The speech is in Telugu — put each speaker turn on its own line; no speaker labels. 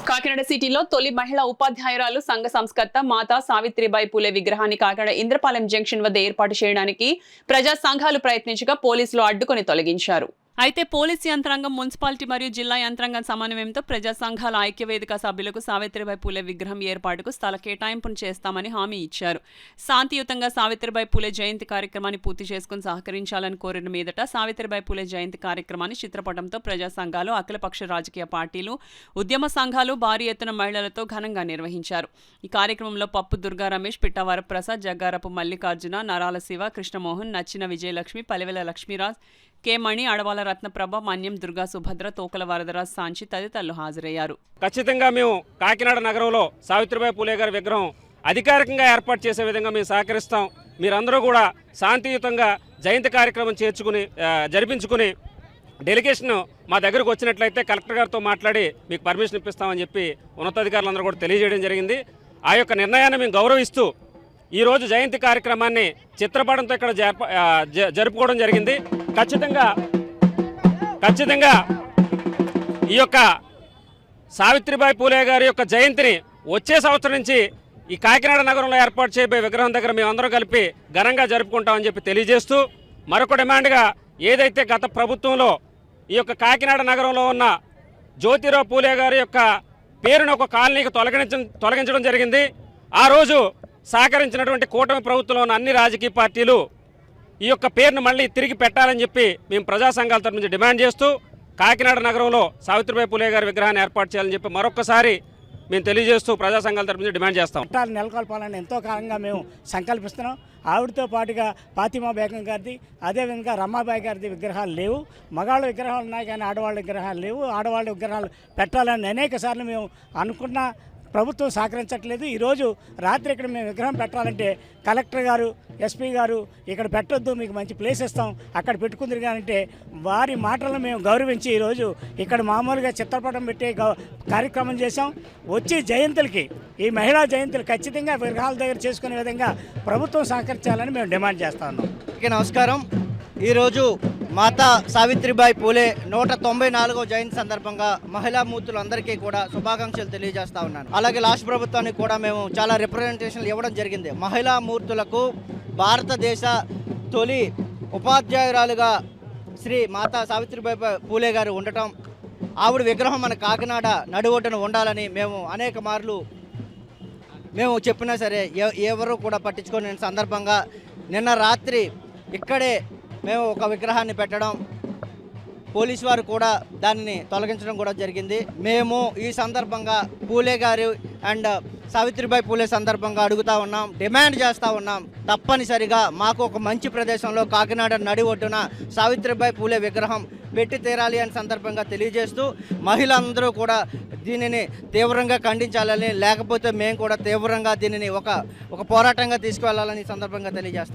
కాకినాడ సిటీలో తొలి మహిళా ఉపాధ్యాయురాలు సంఘ సంస్కర్త మాతా సావిత్రిబాయి పూలే విగ్రహాన్ని కాకినాడ ఇంద్రపాలెం జంక్షన్ వద్ద ఏర్పాటు చేయడానికి ప్రజా సంఘాలు ప్రయత్నించగా పోలీసులు అడ్డుకొని తొలగించారు. అయితే పోలీసు యంత్రాంగం, మున్సిపాలిటీ మరియు జిల్లా యంత్రాంగం సమన్వయంతో ప్రజా సంఘాల ఐక్యవేదిక సభ్యులకు సావిత్రిబాయి పూలే విగ్రహం ఏర్పాటుకు స్థల కేటాయింపును చేస్తామని హామీ ఇచ్చారు. శాంతియుతంగా సావిత్రిబాయి పూలే జయంతి కార్యక్రమాన్ని పూర్తి చేసుకుని సహకరించాలని కోరిన మీదట సావిత్రిబాయి పూలే జయంతి కార్యక్రమాన్ని చిత్రపటంతో ప్రజా సంఘాలు, అఖిలపక్ష రాజకీయ పార్టీలు, ఉద్యమ సంఘాలు భారీ ఎత్తున మహిళలతో ఘనంగా నిర్వహించారు. ఈ కార్యక్రమంలో పప్పు దుర్గా రమేష్, పిట్టవర ప్రసాద్, జగ్గారపు మల్లికార్జున, నరాల శివ, కృష్ణమోహన్, నచ్చిన విజయలక్ష్మి, పలివెల లక్ష్మీరాజ్, కె మణి, అడవాల రత్నప్రభ, మన్యం దుర్గా సుభద్ర, తోకల వరదరాజ్ సాంచి తదితరులు హాజరయ్యారు.
ఖచ్చితంగా మేము కాకినాడ నగరంలో సావిత్రిబాయి పూలే గారి విగ్రహం అధికారికంగా ఏర్పాటు చేసే విధంగా మేము సహకరిస్తాం. మీరందరూ కూడా శాంతియుతంగా జయంతి కార్యక్రమం జరిపించుకుని డెలిగేషన్ మా దగ్గరకు వచ్చినట్లయితే కలెక్టర్ గారితో మాట్లాడి మీకు పర్మిషన్ ఇప్పిస్తామని చెప్పి ఉన్నతాధికారులందరూ కూడా తెలియజేయడం జరిగింది. ఆ యొక్క నిర్ణయాన్ని మేము గౌరవిస్తూ ఈరోజు జయంతి కార్యక్రమాన్ని చిత్రపటంతో ఇక్కడ జరుపుకోవడం జరిగింది. ఖచ్చితంగా ఈ యొక్క సావిత్రిబాయి పూలే గారి యొక్క జయంతిని వచ్చే సంవత్సరం నుంచి ఈ కాకినాడ నగరంలో ఏర్పాటు చేయబోయే విగ్రహం దగ్గర మేమందరం కలిపి ఘనంగా జరుపుకుంటామని చెప్పి తెలియజేస్తూ, మరొక డిమాండ్గా ఏదైతే గత ప్రభుత్వంలో ఈ యొక్క కాకినాడ నగరంలో ఉన్న జ్యోతిరావు పూలే గారి యొక్క పేరును ఒక కాలనీకి తొలగించడం జరిగింది. ఆ రోజు సహకరించినటువంటి కూటమి ప్రభుత్వంలో ఉన్న అన్ని రాజకీయ పార్టీలు ఈ యొక్క పేరును మళ్ళీ తిరిగి పెట్టాలని చెప్పి మేము ప్రజా సంఘాల తరఫు నుంచి డిమాండ్ చేస్తూ కాకినాడ నగరంలో సావిత్రిబాయి పూలే గారి విగ్రహాన్ని ఏర్పాటు చేయాలని చెప్పి మరొకసారి మేము తెలియజేస్తూ ప్రజా సంఘాల తరఫు నుంచి డిమాండ్ చేస్తాం.
చట్టాలు నెలకొల్పాలని ఎంతో కాలంగా మేము సంకల్పిస్తున్నాం. ఆవిడతో పాటుగా ఫాతిమా బేగం గారిది, అదేవిధంగా రమాబాయి గారిది విగ్రహాలు లేవు. మగాళ్ళ విగ్రహాలు ఉన్నాయి కానీ ఆడవాళ్ళ విగ్రహాలు లేవు. ఆడవాళ్ళ విగ్రహాలు పెట్టాలని అనేక సార్లు మేము అనుకున్నా ప్రభుత్వం సహకరించట్లేదు. ఈరోజు రాత్రి ఇక్కడ మేము విగ్రహం పెట్టాలంటే కలెక్టర్ గారు, ఎస్పీ గారు ఇక్కడ పెట్టొద్దు, మీకు మంచి ప్లేస్ ఇస్తాం, అక్కడ పెట్టుకుందరు కానంటే వారి మాటలను మేము గౌరవించి ఈరోజు ఇక్కడ మామూలుగా చిత్రపటం పెట్టే కార్యక్రమం చేశాం. వచ్చే జయంతులకి, ఈ మహిళా జయంతులు ఖచ్చితంగా విగ్రహాల దగ్గర చేసుకునే విధంగా ప్రభుత్వం సహకరించాలని మేము డిమాండ్ చేస్తా ఉన్నాం.
నమస్కారం. ఈరోజు మాతా సావిత్రిబాయి పూలే 194వ జయంతి సందర్భంగా మహిళా మూర్తులందరికీ కూడా శుభాకాంక్షలు తెలియజేస్తా ఉన్నాను. అలాగే రాష్ట్ర ప్రభుత్వానికి కూడా మేము చాలా రిప్రజెంటేషన్లు ఇవ్వడం జరిగింది. మహిళా మూర్తులకు భారతదేశ తొలి ఉపాధ్యాయురాలుగా శ్రీ మాతా సావిత్రిబాయి పూలే గారు ఉండటం, ఆవిడ విగ్రహం మన కాకినాడ నడిఒడ్డున ఉండాలని మేము అనేక మార్లు మేము చెప్పినా సరే ఎవరు కూడా పట్టించుకునే సందర్భంగా నిన్న రాత్రి ఇక్కడే మేము ఒక విగ్రహాన్ని పెట్టడం, పోలీసు వారు కూడా దానిని తొలగించడం కూడా జరిగింది. మేము ఈ సందర్భంగా పూలే గారు అండ్ సావిత్రిబాయి పూలే సందర్భంగా అడుగుతూ ఉన్నాం, డిమాండ్ చేస్తూ ఉన్నాం, తప్పనిసరిగా మాకు ఒక మంచి ప్రదేశంలో కాకినాడ నడి ఒడ్డున సావిత్రిబాయి పూలే విగ్రహం పెట్టి తీరాలి అని సందర్భంగా తెలియజేస్తూ మహిళలందరూ కూడా దీనిని తీవ్రంగా ఖండించాలని, లేకపోతే మేము కూడా తీవ్రంగా దీనిని ఒక పోరాటంగా తీసుకువెళ్లాలని సందర్భంగా తెలియజేస్తాం.